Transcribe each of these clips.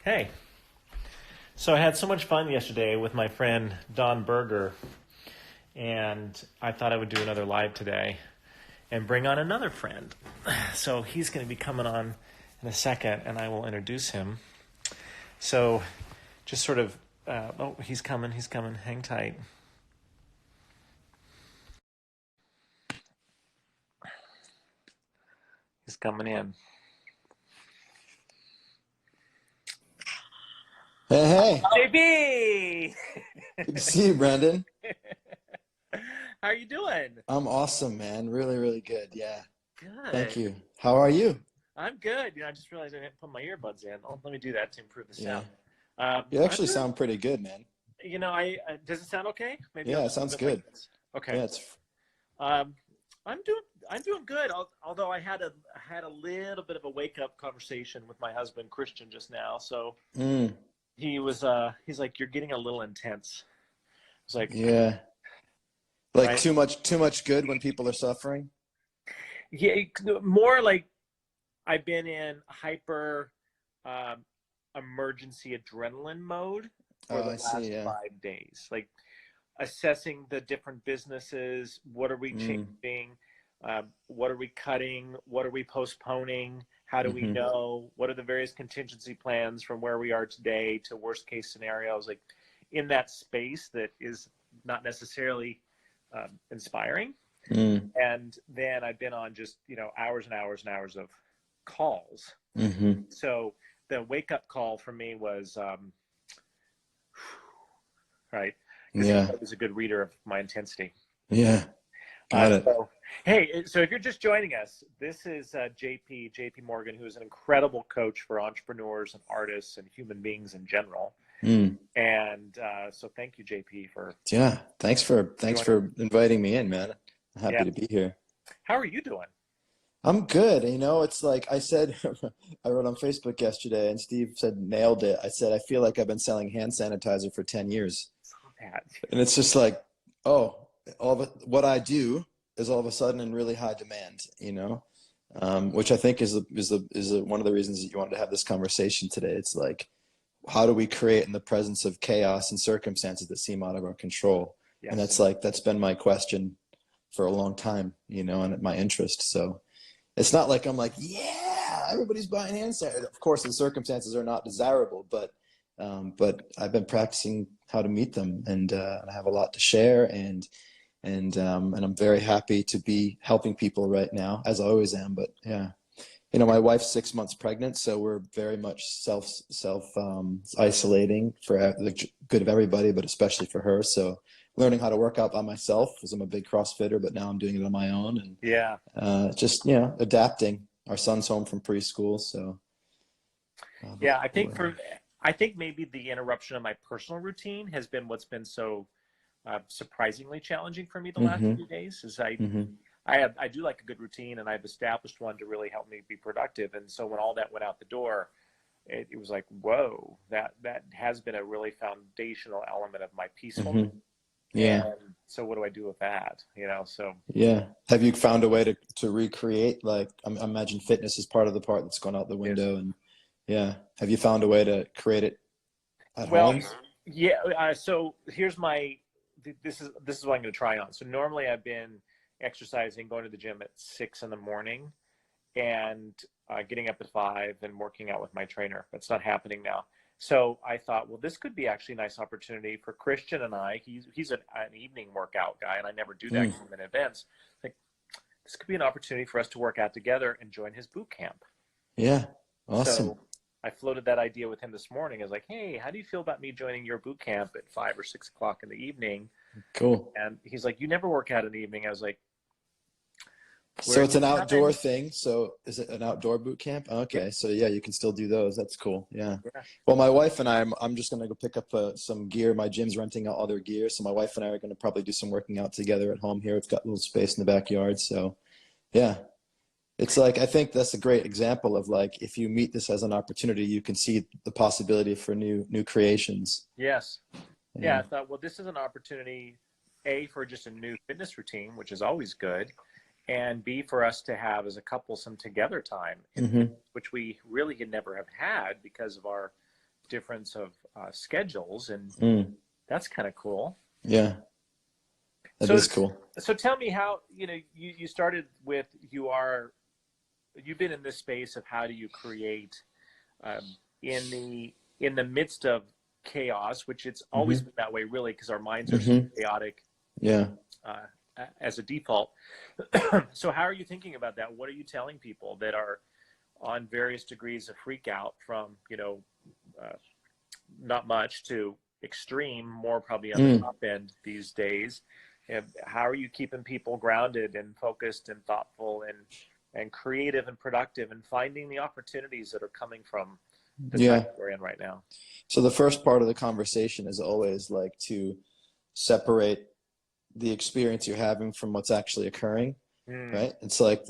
Hey, so I had so much fun yesterday with my friend Don Berger, and I thought I would do another live today and bring on another friend. So he's going to be coming on in a second, and I will introduce him. So just sort of, oh, he's coming, hang tight. He's coming in. Hey, JB! good to see you, Brendan. How are you doing? I'm awesome, man. Really, really good. Yeah. Thank Good. you. How are you? I'm good. I just realized I didn't put my earbuds in. Oh, let me do that to improve the Yeah. sound. You I'm actually doing. sound pretty good, man. I does it sound okay? Maybe I'll Yeah, it just leave sounds it like good. this. Okay. Yeah, it's Um, I'm doing good. Although I had a little bit of a wake up conversation with my husband Christian just now. So mm, he's like, "You're getting a little intense." I was like, yeah. Like "Right? too much good when people are suffering. Yeah, more like I've been in hyper um, emergency adrenaline mode for Oh, the I see. last Yeah. 5 days. Like assessing the different businesses. What are we Mm, changing? What are we cutting? What are we postponing? How do we mm-hmm. know? What are the various contingency plans from where we are today to worst case scenarios? Like in that space that is not necessarily inspiring. Mm, And then I've been on just, hours and hours and hours of calls. mm-hmm. So the wake up call for me was, right, because Yeah. he was a good reader of my intensity. Yeah. Got it. So if you're just joining us, this is JP Morgan, who is an incredible coach for entrepreneurs and artists and human beings in general. Mm, And so thank you, JP, for yeah. Thanks joining. for inviting me in, man. I'm happy Yeah. to be here. How are you doing? I'm good. It's like I said, I wrote on Facebook yesterday and Steve said, nailed it. I said, I feel like I've been selling hand sanitizer for 10 years. So bad. And it's just like, oh, what I do is all of a sudden in really high demand, which I think is one of the reasons that you wanted to have this conversation today. It's like, how do we create in the presence of chaos and circumstances that seem out of our control? And Yes. that's been my question for a long time, and my interest. So it's not like I'm like, yeah, everybody's buying hand sanitizer. Of course, the circumstances are not desirable, but I've been practicing how to meet them, and I have a lot to share, and I'm very happy to be helping people right now, as I always am. But yeah, my wife's 6 months pregnant, so we're very much self isolating for the good of everybody, but especially for her. So learning how to work out by myself, because I'm a big CrossFitter, but now I'm doing it on my own, and Yeah. just adapting. Our son's home from preschool, so Yeah. we're, I think maybe the interruption of my personal routine has been what's been so surprisingly challenging for me the last mm-hmm, few days. Is mm-hmm, I do like a good routine, and I've established one to really help me be productive. And so when all that went out the door, it was like, whoa, that has been a really foundational element of my peacefulness. mm-hmm. Yeah, And so what do I do with that? So yeah. Have you found a way to recreate? Like, I imagine fitness is part of the part that's gone out the is window, and yeah. Have you found a way to create it at well, home? yeah. So here's this is what I'm going to try on. So normally I've been exercising, going to the gym at 6 in the morning, and getting up at 5 and working out with my trainer. That's not happening now. So I thought, well, this could be actually a nice opportunity for Christian and I. He's an evening workout guy, and I never do that Mm, because I'm in events. Like this could be an opportunity for us to work out together and join his boot camp. yeah, awesome. So I floated that idea with him this morning. I was like, hey, how do you feel about me joining your boot camp at 5 or 6 o'clock in the evening? Cool. And he's like, you never work out in the evening. I was like, So where it's you an outdoor coming? thing. So is it an outdoor boot camp? Yeah, Okay. So yeah, you can still do those. That's cool. Yeah. yeah. Well, my wife and I'm just gonna go pick up some gear. My gym's renting out other gear, so my wife and I are gonna probably do some working out together at home here. It's got a little space in the backyard, so yeah. It's like I think that's a great example of like if you meet this as an opportunity, you can see the possibility for new creations. Yes. Yeah, Yeah. I thought, well, this is an opportunity, A, for just a new fitness routine, which is always good, and B, for us to have as a couple some together time in Hmm. fitness, which we really had never have had because of our difference of schedules, and that's kind of cool. Yeah, that is cool. So tell me how, you started with, you've been in this space of how do you create in the midst of chaos, which it's always been that way, really, because our minds are so chaotic. Yeah. As a default. So how are you thinking about that? What are you telling people that are on various degrees of freak out from, not much to extreme, more probably on the top end these days? And how are you keeping people grounded and focused and thoughtful and creative and productive and finding the opportunities that are coming from the time we're in right now? So the first part of the conversation is always like to separate the experience you're having from what's actually occurring, right? It's like,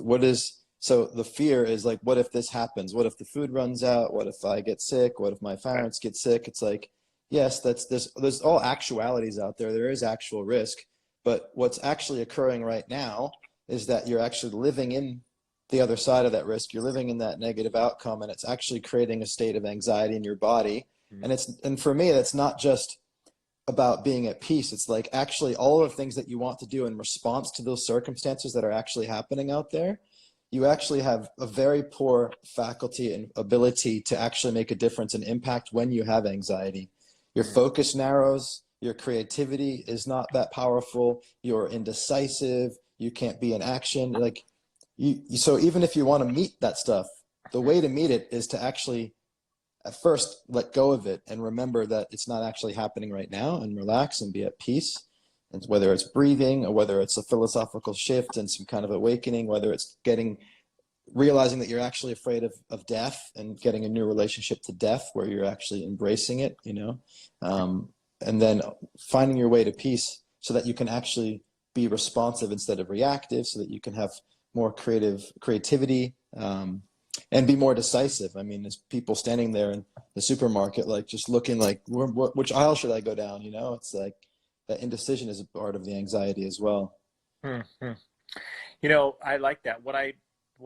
so the fear is like, what if this happens? What if the food runs out? What if I get sick? What if my parents get sick? It's like, yes, there's all actualities out there. There is actual risk, but what's actually occurring right now is that you're actually living in the other side of that risk. You're living in that negative outcome, and it's actually creating a state of anxiety in your body. And for me, that's not just about being at peace. It's like actually all of the things that you want to do in response to those circumstances that are actually happening out there, you actually have a very poor faculty and ability to actually make a difference and impact when you have anxiety. Your focus narrows, your creativity is not that powerful, you're indecisive, you can't be in action. Like so even if you want to meet that stuff, the way to meet it is to actually at first let go of it and remember that it's not actually happening right now, and relax and be at peace. And whether it's breathing, or whether it's a philosophical shift and some kind of awakening, whether it's realizing that you're actually afraid of death and getting a new relationship to death where you're actually embracing it, and then finding your way to peace so that you can actually be responsive instead of reactive, so that you can have more creativity, and be more decisive. I mean, there's people standing there in the supermarket, like just looking like, which aisle should I go down? It's like that indecision is a part of the anxiety as well. I like that. What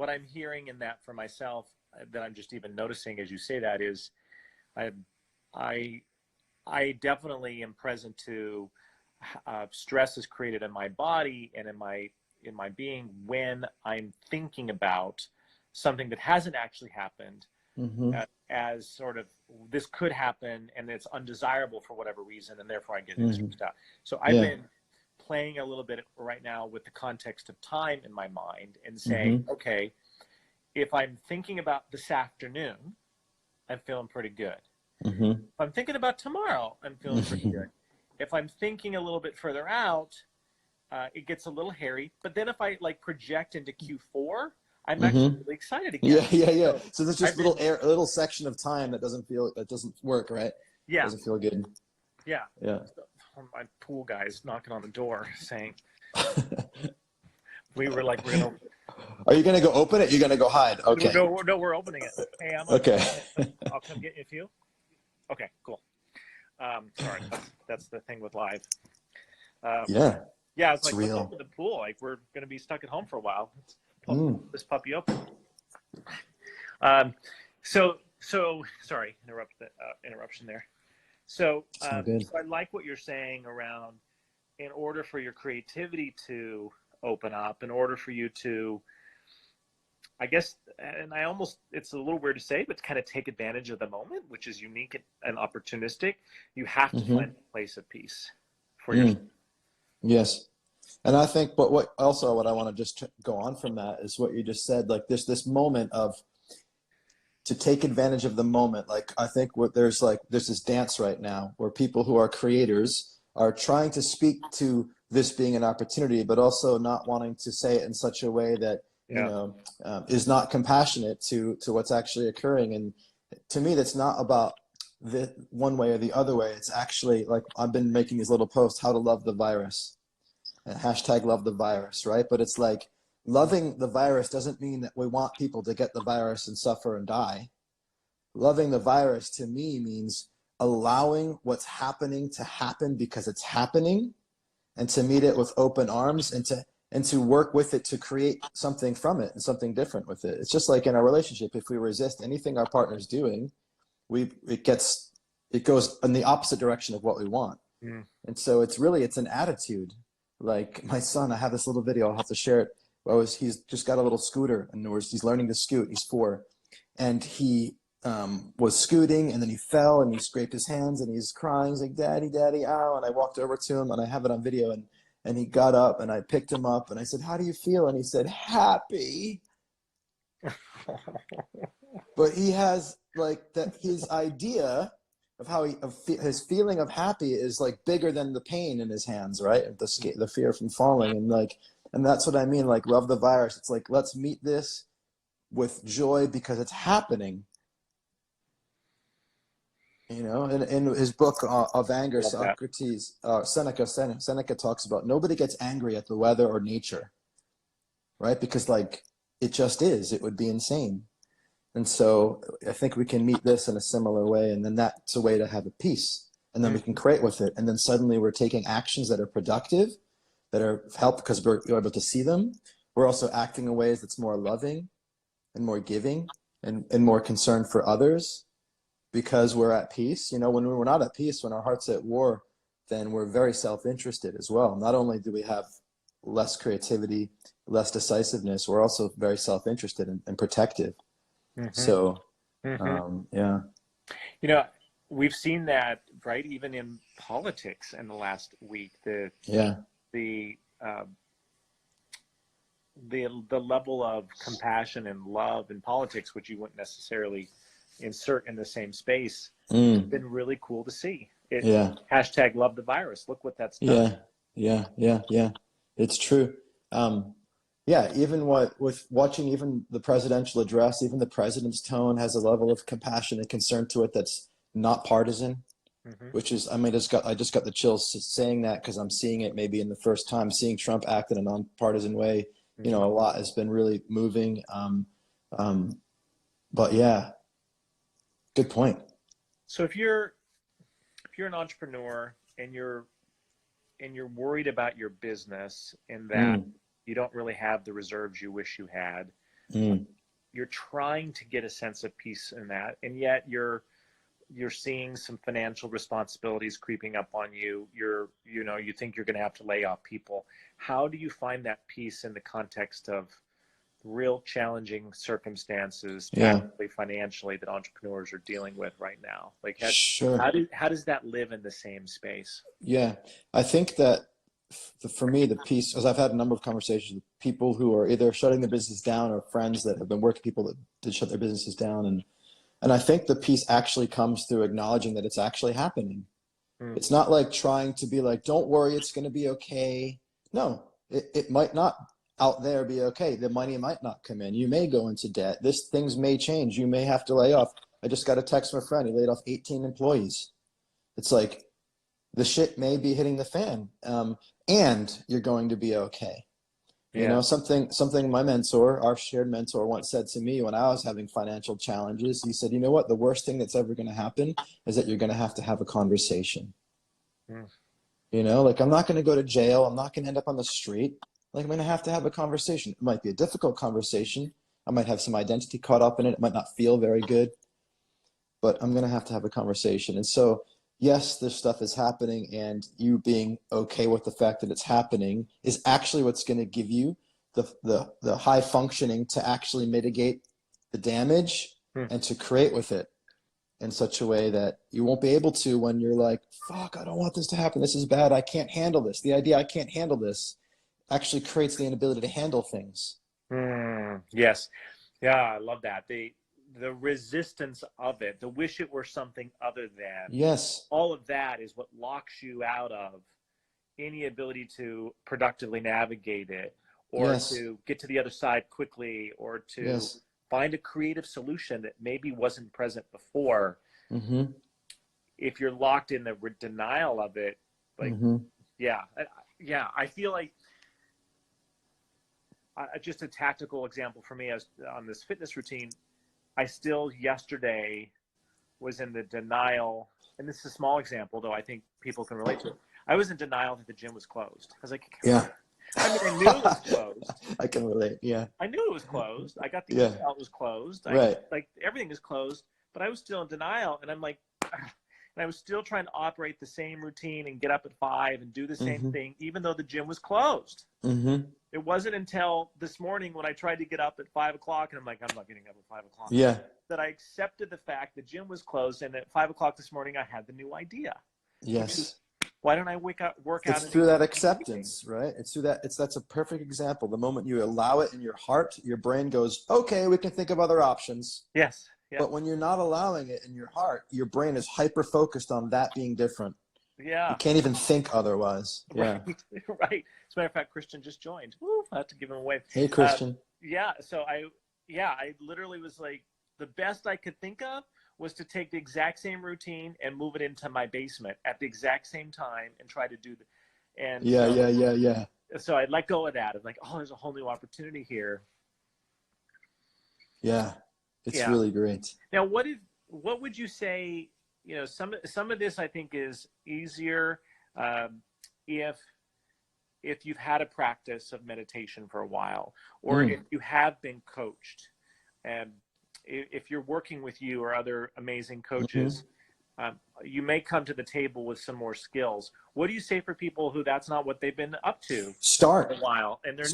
I'm hearing in that for myself, that I'm just even noticing as you say that, is I definitely am present to stress is created in my body and in my being when I'm thinking about something that hasn't actually happened, as sort of, this could happen and it's undesirable for whatever reason, and therefore I get stressed out. So I've been playing a little bit right now with the context of time in my mind and saying, okay, if I'm thinking about this afternoon, I'm feeling pretty good. If I'm thinking about tomorrow, I'm feeling pretty good. If I'm thinking a little bit further out, it gets a little hairy. But then if I project into Q4, I'm actually really excited again. Yeah. So there's just a little section of time that doesn't work, right? Yeah. Doesn't feel good. Yeah. Yeah. My pool guy's knocking on the door saying, we're gonna. Are you gonna go open it? You're gonna go hide? Okay. No, we're opening it. Hey, okay. I'll come get you if you. Okay, cool. Sorry, that's the thing with live. Yeah, it's like, let's open the pool. Like, we're gonna be stuck at home for a while. Let's pop this puppy open. So sorry, interruption there. So I like what you're saying around, in order for your creativity to open up, in order for you to, I guess, and it's a little weird to say, but kind of take advantage of the moment, which is unique and opportunistic. You have to find a place of peace for yourself. Yes. And I think, but what I want to just go on from that is what you just said, like this moment of, to take advantage of the moment. Like, I think there's this dance right now where people who are creators are trying to speak to this being an opportunity, but also not wanting to say it in such a way that, is not compassionate to what's actually occurring. And to me, that's not about the one way or the other way. It's actually, like, I've been making these little posts, how to love the virus, and hashtag love the virus, right? But it's like, loving the virus doesn't mean that we want people to get the virus and suffer and die. Loving the virus to me means allowing what's happening to happen because it's happening, and to meet it with open arms, and to work with it to create something from it and something different with it. It's just like in our relationship, if we resist anything our partner's doing, it gets it goes in the opposite direction of what we want. Mm. And so it's an attitude. Like my son, I have this little video, I'll have to share it. He's just got a little scooter and he's learning to scoot. He's 4. And he was scooting and then he fell and he scraped his hands and he's crying. He's like, "Daddy, daddy, ow." And I walked over to him and I have it on video, and he got up and I picked him up and I said, "How do you feel?" And he said, "Happy." But he has like that, his idea of how his feeling of happy is like bigger than the pain in his hands, right? The fear from falling, and that's what I mean. Like, love the virus. It's like, let's meet this with joy because it's happening. You know, in his book of anger, Seneca talks about nobody gets angry at the weather or nature, right? Because like it just is. It would be insane. And so I think we can meet this in a similar way, and then that's a way to have a peace, and then we can create with it, and then suddenly we're taking actions that are productive, that are help because we're able to see them. We're also acting in ways that's more loving and more giving and more concerned for others because we're at peace. You know, when we're not at peace, when our heart's at war, then we're very self-interested as well. Not only do we have less creativity, less decisiveness, we're also very self-interested and protective. Mm-hmm. So, yeah. You know, we've seen that, right? Even in politics in the last week, the level of compassion and love in politics, which you wouldn't necessarily insert in the same space, has been really cool to see. Hashtag love the virus. Look what that's done. Yeah. It's true. Even with watching even the presidential address, even the president's tone has a level of compassion and concern to it that's not partisan, which is, I mean, I just got the chills saying that because I'm seeing it maybe in the first time, seeing Trump act in a nonpartisan way. You know, a lot has been really moving. But yeah, good point. So if you're an entrepreneur and you're worried about your business in that you don't really have the reserves you wish you had, you're trying to get a sense of peace in that, and yet you're seeing some financial responsibilities creeping up on you. You think you're going to have to lay off people. How do you find that peace in the context of real challenging circumstances, technically, financially, that entrepreneurs are dealing with right now? Like, how does that live in the same space? Yeah, I think that for me, the piece, because I've had a number of conversations with people who are either shutting their business down or friends that have been working people that did shut their businesses down. And I think the piece actually comes through acknowledging that it's actually happening. It's not like trying to be like, don't worry, it's going to be okay. No, it might not out there be okay. The money might not come in. You may go into debt. Things may change. You may have to lay off. I just got a text from a friend. He laid off 18 employees. It's like the shit may be hitting the fan, and you're going to be okay. You know, something my mentor, our shared mentor, once said to me when I was having financial challenges. He said, "You know what? The worst thing that's ever going to happen is that you're going to have a conversation. You know, like, I'm not going to go to jail. I'm not going to end up on the street. Like, I'm going to have a conversation. It might be a difficult conversation. I might have some identity caught up in it. It might not feel very good, but I'm going to have a conversation." And so, yes, this stuff is happening, and you being okay with the fact that it's happening is actually what's going to give you the high functioning to actually mitigate the damage and to create with it in such a way that you won't be able to when you're like, fuck, I don't want this to happen. This is bad. I can't handle this. The idea I can't handle this actually creates the inability to handle things. Yes. Yeah, I love that. The resistance of it, the wish it were something other than. Yes. All of that is what locks you out of any ability to productively navigate it, or to get to the other side quickly, or to find a creative solution that maybe wasn't present before. If you're locked in the denial of it, like, I feel like just a tactical example for me as on this fitness routine, I still yesterday was in the denial, and this is a small example, though I think people can relate to it. I was in denial that the gym was closed. I was like, I mean, I knew it was closed. I can relate. Yeah. I knew it was closed. I got the email, it was closed. Like, everything is closed, but I was still in denial. And I'm like, and I was still trying to operate the same routine and get up at 5 and do the same Mm-hmm. thing, even though the gym was closed. Mm-hmm. It wasn't until this morning when I tried to get up at 5 o'clock, and I'm like, I'm not getting up at 5 o'clock, Yeah. that I accepted the fact the gym was closed. And at 5 o'clock this morning, I had the new idea. Yes. Why don't I work out? It's through that acceptance, right? It's through that. That's a perfect example. The moment you allow it in your heart, your brain goes, okay, we can think of other options. Yes. Yeah. But when you're not allowing it in your heart, your brain is hyper focused on that being different. Yeah. You can't even think otherwise. Yeah. Right. Right. As a matter of fact, Christian just joined. Woo, I have to give him a wave. Hey, Christian. Yeah. So I literally was like, the best I could think of was to take the exact same routine and move it into my basement at the exact same time and try to do the, and Yeah. so I let go of that. I'm like, oh, there's a whole new opportunity here. Yeah. It's really great. Now, what would you say, you know, some of this I think is easier if you've had a practice of meditation for a while, or if you have been coached, and if you're working with you or other amazing coaches, you may come to the table with some more skills. What do you say for people who that's not what they've been up to Start for a while and they're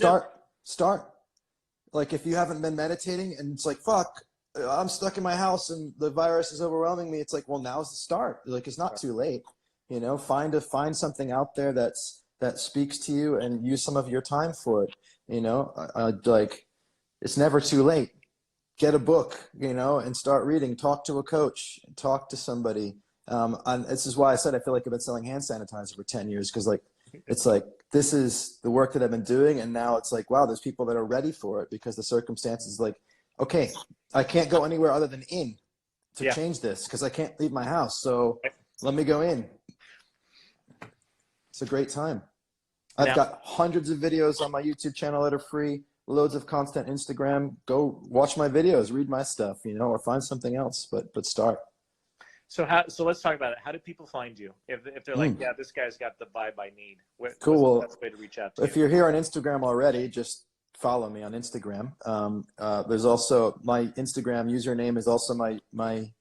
Start. Like if you haven't been meditating and it's like, fuck, I'm stuck in my house and the virus is overwhelming me. It's like, well, now's the start. Like, it's not too late, you know, find something out there that speaks to you and use some of your time for it. You know, like it's never too late. Get a book, you know, and start reading, talk to a coach, talk to somebody. And this is why I said, I feel like I've been selling hand sanitizer for 10 years. Cause like, it's like, this is the work that I've been doing. And now it's like, wow, there's people that are ready for it because the circumstances, like, okay, I can't go anywhere other than in to change this because I can't leave my house. So let me go in. It's a great time. I've got hundreds of videos on my YouTube channel that are free, loads of content, Instagram. Go watch my videos, read my stuff, you know, or find something else, but start. So let's talk about it. How do people find you? If they're like, yeah, this guy's got the vibe I need. Cool. What's the best way to reach out to you? If you're here on Instagram already, just follow me on Instagram. There's also my Instagram username is also my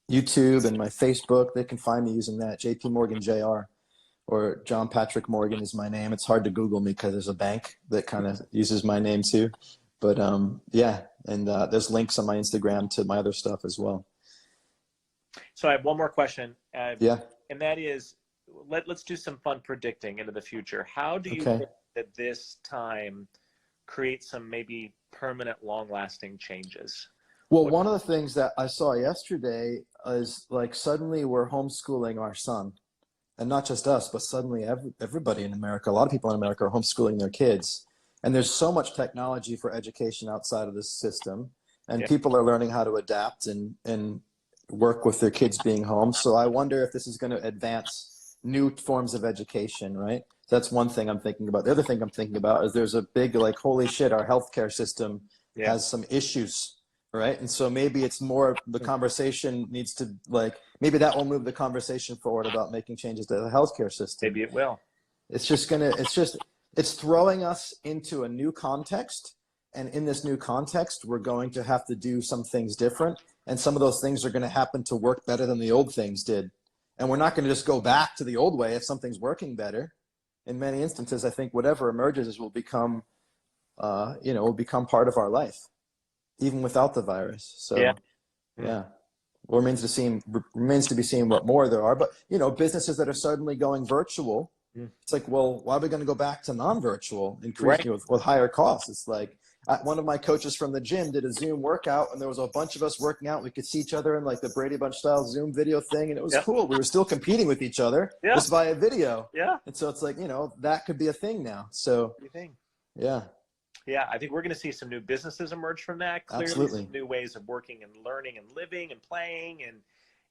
YouTube and my Facebook. They can find me using that. JP Morgan JR or John Patrick Morgan is my name. It's hard to Google me because there's a bank that kind of uses my name too. But yeah, and there's links on my Instagram to my other stuff as well. So I have one more question. Yeah. And that is, let's do some fun predicting into the future. How do you think that this time creates some maybe permanent, long-lasting changes? Well, one of the things that I saw yesterday is like suddenly we're homeschooling our son. And not just us, but suddenly everybody in America, a lot of people in America are homeschooling their kids. And there's so much technology for education outside of this system. And people are learning how to adapt and work with their kids being home. So I wonder if this is going to advance new forms of education, right? That's one thing I'm thinking about. The other thing I'm thinking about is there's a big, like, holy shit, our healthcare system has some issues, right? And so maybe it's more, the conversation needs to, like, maybe that will move the conversation forward about making changes to the healthcare system. Maybe it will. It's throwing us into a new context. And in this new context, we're going to have to do some things different. And some of those things are going to happen to work better than the old things did. And we're not going to just go back to the old way if something's working better. In many instances, I think whatever emerges will become, will become part of our life, even without the virus. So, yeah. Well, remains to be seen what more there are. But, you know, businesses that are suddenly going virtual, it's like, well, why are we going to go back to non-virtual, increasing with higher costs? It's like, one of my coaches from the gym did a Zoom workout, and there was a bunch of us working out. We could see each other in like the Brady Bunch style Zoom video thing, and it was cool. We were still competing with each other just via video. Yeah. And so it's like, you know, that could be a thing now. So, yeah. Yeah, I think we're going to see some new businesses emerge from that. Clearly, some new ways of working and learning and living and playing.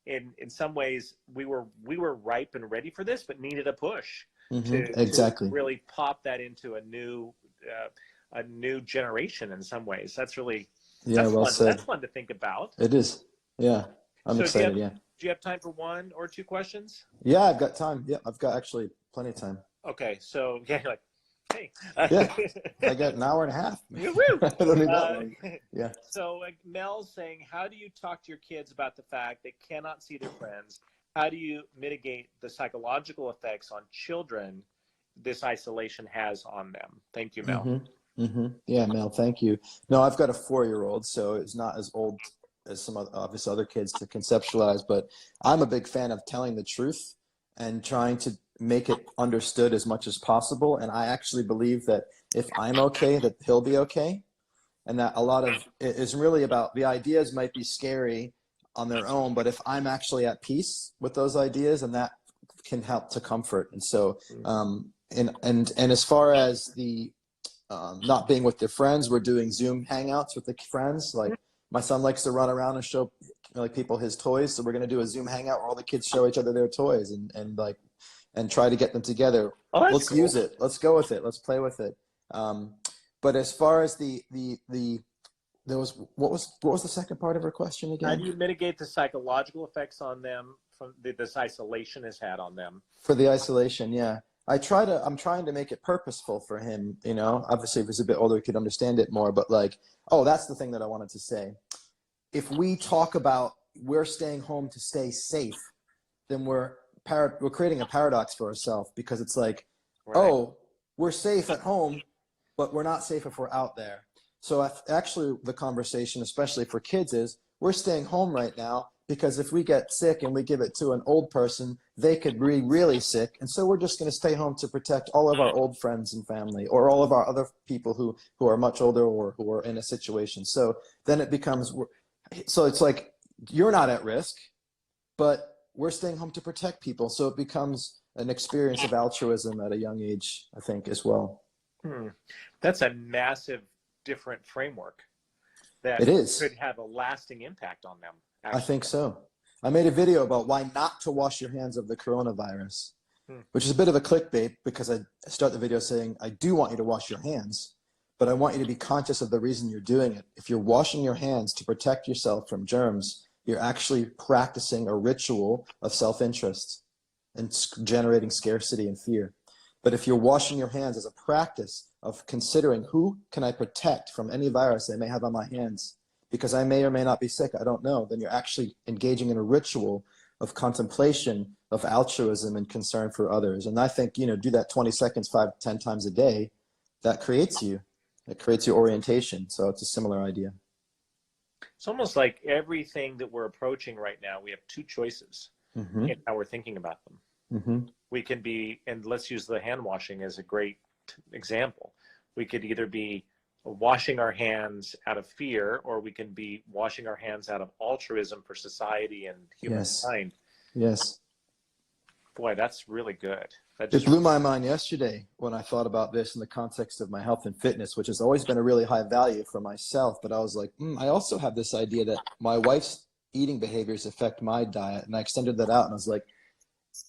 And in some ways, we were ripe and ready for this, but needed a push to really pop that into a new generation in some ways. That's really that's fun to think about. It is. Yeah, I'm excited. Do you have time for one or two questions? Yeah, I've got time. Yeah, I've got actually plenty of time. Okay, so you're like, Hey. Yeah, I got an hour and a half. Woo-woo. I don't need that long. Yeah. So Mel's saying, how do you talk to your kids about the fact they cannot see their friends? How do you mitigate the psychological effects on children this isolation has on them? Thank you, Mel. Yeah, Mel, thank you. No, I've got a 4-year-old, so it's not as old as some obvious other kids to conceptualize, but I'm a big fan of telling the truth and trying to make it understood as much as possible. And I actually believe that if I'm okay, that he'll be okay. And that a lot of it is really about the ideas might be scary on their own, but if I'm actually at peace with those ideas, and that can help to comfort. And so, and as far as the not being with their friends, we're doing Zoom hangouts with the friends. Like my son likes to run around and show like people his toys, so we're going to do a Zoom hangout where all the kids show each other their toys and try to get them together. Oh, that's Let's cool. use it. Let's go with it. Let's play with it. But as far as there was what was the second part of her question again? How do you mitigate the psychological effects on them from this isolation has had on them? For the isolation, yeah. I'm trying to make it purposeful for him, you know. Obviously, if he's a bit older, he could understand it more. But like, oh, that's the thing that I wanted to say. If we talk about we're staying home to stay safe, then we're creating a paradox for ourselves, because it's like, right, oh, we're safe at home, but we're not safe if we're out there. So actually, the conversation, especially for kids, is we're staying home right now because if we get sick and we give it to an old person, they could be really sick. And so we're just going to stay home to protect all of our old friends and family, or all of our other people who are much older or who are in a situation. So then it becomes, so it's like, you're not at risk, but we're staying home to protect people. So it becomes an experience of altruism at a young age, I think, as well. That's a massive different framework that it is. Could have a lasting impact on them. Actually. I think so. I made a video about why not to wash your hands of the coronavirus, which is a bit of a clickbait, because I start the video saying, I do want you to wash your hands, but I want you to be conscious of the reason you're doing it. If you're washing your hands to protect yourself from germs, you're actually practicing a ritual of self-interest and generating scarcity and fear. But if you're washing your hands as a practice of considering, who can I protect from any virus I may have on my hands, because I may or may not be sick, I don't know, then you're actually engaging in a ritual of contemplation, of altruism and concern for others. And I think, you know, do that 20 seconds, 5-10 times a day, that creates you. It creates your orientation. So it's a similar idea. It's almost like everything that we're approaching right now, we have two choices in how we're thinking about them. We can be, and let's use the hand washing as a great example. We could either be washing our hands out of fear, or we can be washing our hands out of altruism for society and humankind. Yes. Boy, that's really good. It blew my mind yesterday when I thought about this in the context of my health and fitness, which has always been a really high value for myself. But I was like, I also have this idea that my wife's eating behaviors affect my diet. And I extended that out, and I was like,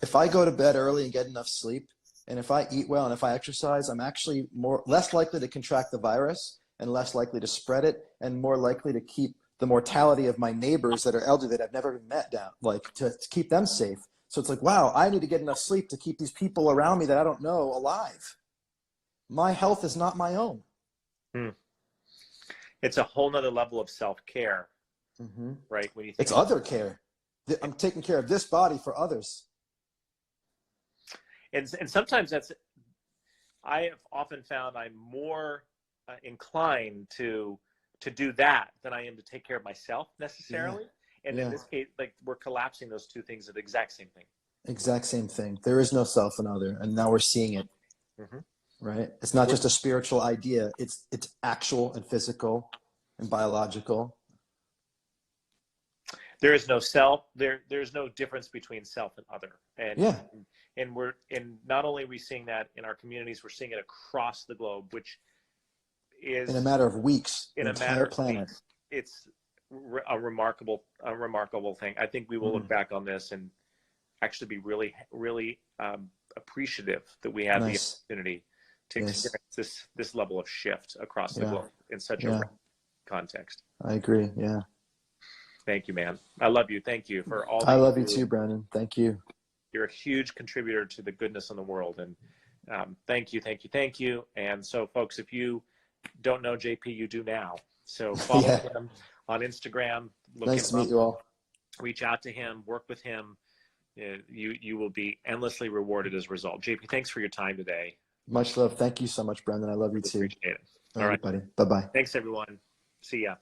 if I go to bed early and get enough sleep, and if I eat well and if I exercise, I'm actually less likely to contract the virus and less likely to spread it, and more likely to keep the mortality of my neighbors that are elderly that I've never even met down, like to keep them safe. So it's like, wow, I need to get enough sleep to keep these people around me that I don't know alive. My health is not my own. It's a whole nother level of self-care, right? When you think it's other care. I'm taking care of this body for others. And sometimes I have often found I'm more inclined to do that than I am to take care of myself necessarily. And in this case, like, we're collapsing those two things at the exact same thing. Exact same thing. There is no self and other, and now we're seeing it. Right? It's not just a spiritual idea. It's actual and physical and biological. There is no self. There's no difference between self and other. And not only are we seeing that in our communities, we're seeing it across the globe, which is in a matter of weeks. In a matter of planet. It's a remarkable thing. I think we will look back on this and actually be really, really appreciative that we have the opportunity to experience this level of shift across the globe in such a context. I agree. Yeah. Thank you, man. I love you. Thank you for all. I love you too, Brandon. Thank you. You're a huge contributor to the goodness in the world, Thank you, thank you, thank you. And so, folks, if you don't know JP, you do now. So follow Yeah. him on Instagram. Look Nice him to meet up. you all. Reach out to him. Work with him. You will be endlessly rewarded as a result. JP, thanks for your time today. Much love. Thank you so much, Brendan. I love you too. Appreciate it. All All right, right. buddy. Bye-bye. Thanks, everyone. See ya.